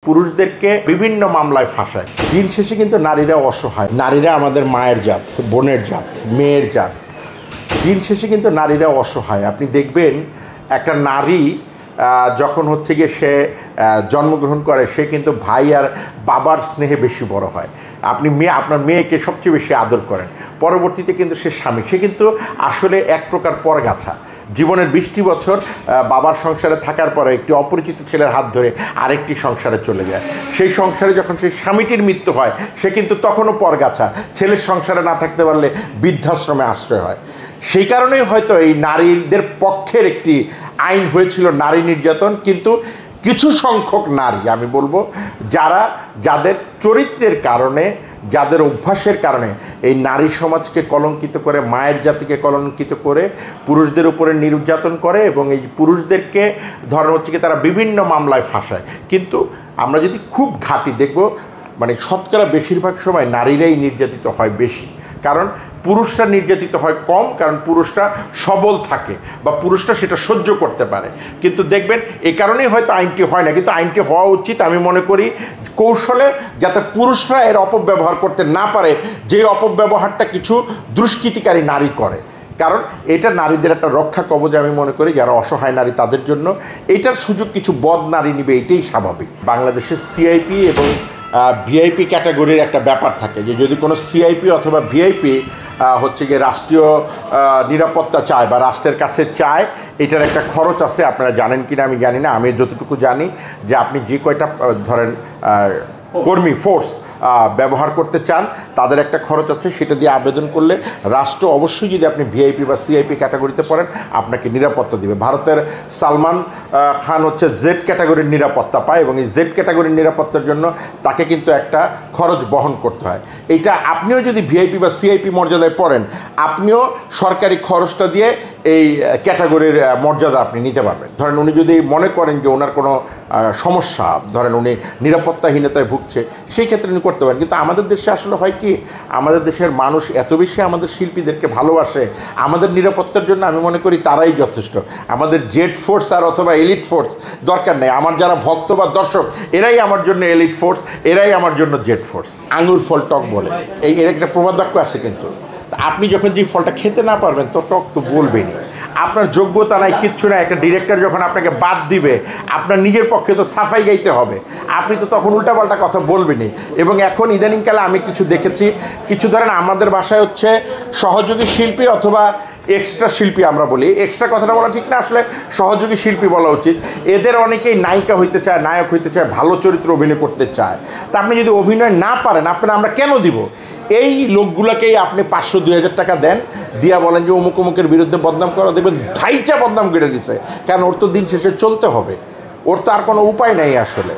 পুরুষদেরকে বিভিন্ন মামলায় ফাঁসায়। দিন শেষে কিন্তু নারীরা অসহায়। নারীরা আমাদের মায়ের জাত, বোনের জাত, মেয়ের জাত। দিন শেষে কিন্তু নারীরা অসহায়। আপনি দেখবেন একটা নারী যখন হচ্ছে গিয়ে সে জন্মগ্রহণ করে, সে কিন্তু ভাই আর বাবার স্নেহে বেশি বড় হয়। আপনি আপনার মেয়েকে সবচেয়ে বেশি আদর করেন, পরবর্তীতে কিন্তু সে স্বামী, সে কিন্তু আসলে এক প্রকার পরগাছা। জীবনের 20টি বছর বাবার সংসারে থাকার পরে একটি অপরিচিত ছেলের হাত ধরে আরেকটি সংসারে চলে যায়। সেই সংসারে যখন সেই স্বামীটির মৃত্যু হয়, সে কিন্তু তখনও পরগাছা। ছেলের সংসারে না থাকতে পারলে বৃদ্ধাশ্রমে আশ্রয় হয়। সেই কারণেই হয়তো এই নারীদের পক্ষের একটি আইন হয়েছিল নারী নির্যাতন। কিন্তু কিছু সংখ্যক নারী, আমি বলবো, যাদের চরিত্রের কারণে, যাদের অভ্যাসের কারণে এই নারী সমাজকে কলঙ্কিত করে, মায়ের জাতিকে কলঙ্কিত করে পুরুষদের উপরে নির্যাতন করে এবং এই পুরুষদেরকে ধরেন হচ্ছে কি তারা বিভিন্ন মামলায় ফাঁসায়। কিন্তু আমরা যদি খুব ঘাঁটি দেখব, মানে শতকরা বেশিরভাগ সময় নারীরাই নির্যাতিত হয় বেশি। কারণ পুরুষরা নির্যাতিত হয় কম, কারণ পুরুষরা সবল থাকে বা পুরুষরা সেটা সহ্য করতে পারে। কিন্তু দেখবেন এই কারণেই হয়তো আইনটি হয় না, কিন্তু আইনটি হওয়া উচিত আমি মনে করি কৌশলে, যাতে পুরুষরা এর অপব্যবহার করতে না পারে, যে অপব্যবহারটা কিছু দুষ্কৃতিকারী নারী করে। কারণ এটা নারীদের একটা রক্ষা কবচ আমি মনে করি, যারা অসহায় নারী তাদের জন্য। এইটার সুযোগ কিছু বদ নারী নিবে, এটাই স্বাভাবিক। বাংলাদেশের সিআইপি এবং ভিআইপি ক্যাটাগরির একটা ব্যাপার থাকে, যে যদি কোনো সিআইপি অথবা ভিআইপি হচ্ছে গিয়ে রাষ্ট্রীয় নিরাপত্তা চায় বা রাষ্ট্রের কাছে চায়, এটার একটা খরচ আছে। আপনারা জানেন কিনা আমি জানি না, আমি যতটুকু জানি যে আপনি যে কয়টা ধরেন কর্মী ফোর্স ব্যবহার করতে চান, তাদের একটা খরচ আছে। সেটা দিয়ে আবেদন করলে রাষ্ট্র অবশ্যই, যদি আপনি ভিআইপি বা সিআইপি ক্যাটাগরিতে পড়েন, আপনাকে নিরাপত্তা দিবে। ভারতের সালমান খান হচ্ছে জেড ক্যাটাগরির নিরাপত্তা পায় এবং এই জেড ক্যাটাগরির নিরাপত্তার জন্য তাকে কিন্তু একটা খরচ বহন করতে হয়। এইটা আপনিও যদি ভিআইপি বা সিআইপি মর্যাদায় পড়েন, আপনিও সরকারি খরচটা দিয়ে এই ক্যাটাগরির মর্যাদা আপনি নিতে পারবেন। ধরেন উনি যদি মনে করেন যে ওনার কোনো সমস্যা, ধরেন উনি নিরাপত্তাহীনতায় ভুগছে, সেই ক্ষেত্রে উনি করতে পারেন। কিন্তু আমাদের দেশে আসলে হয় কি, আমাদের দেশের মানুষ এত বেশি আমাদের শিল্পীদেরকে ভালোবাসে, আমাদের নিরাপত্তার জন্য আমি মনে করি তারাই যথেষ্ট। আমাদের জেড ফোর্স আর অথবা এলিট ফোর্স দরকার নেই। আমার যারা ভক্ত বা দর্শক, এরাই আমার জন্য এলিট ফোর্স, এরাই আমার জন্য জেড ফোর্স। আঙুর ফল টক বলে, এর একটা প্রবাদ বাক্য আছে। কিন্তু আপনি যখন যে ফলটা খেতে না পারবেন, তো টক তো বলবেনই। আপনার যোগ্যতা নাই, কিচ্ছু নাই। একটা ডিরেক্টর যখন আপনাকে বাদ দিবে, আপনার নিজের পক্ষে তো সাফাই গাইতে হবে, আপনি তো তখন উল্টাপাল্টা কথা বলবেনই। এবং এখন ইদানিংকালে আমি কিছু দেখেছি, কিছু ধরেন আমাদের ভাষায় হচ্ছে সহযোগী শিল্পী অথবা এক্সট্রা শিল্পী আমরা বলি। এক্সট্রা কথাটা বলা ঠিক না, আসলে সহযোগী শিল্পী বলা উচিত। এদের অনেকেই নায়িকা হইতে চায়, নায়ক হইতে চায়, ভালো চরিত্র অভিনয় করতে চায়। তা আপনি যদি অভিনয় না পারেন, আমরা কেন দিব? এই লোকগুলোকেই আপনি 500-2000 টাকা দেন, দিয়া বলেন যে অমুক অমুকের বিরুদ্ধে বদনাম করা, দেবেন ধাইটা বদনাম করে দিছে। কারণ ওর তো দিন শেষে চলতে হবে, ওর তো আর কোনো উপায় নেই আসলে।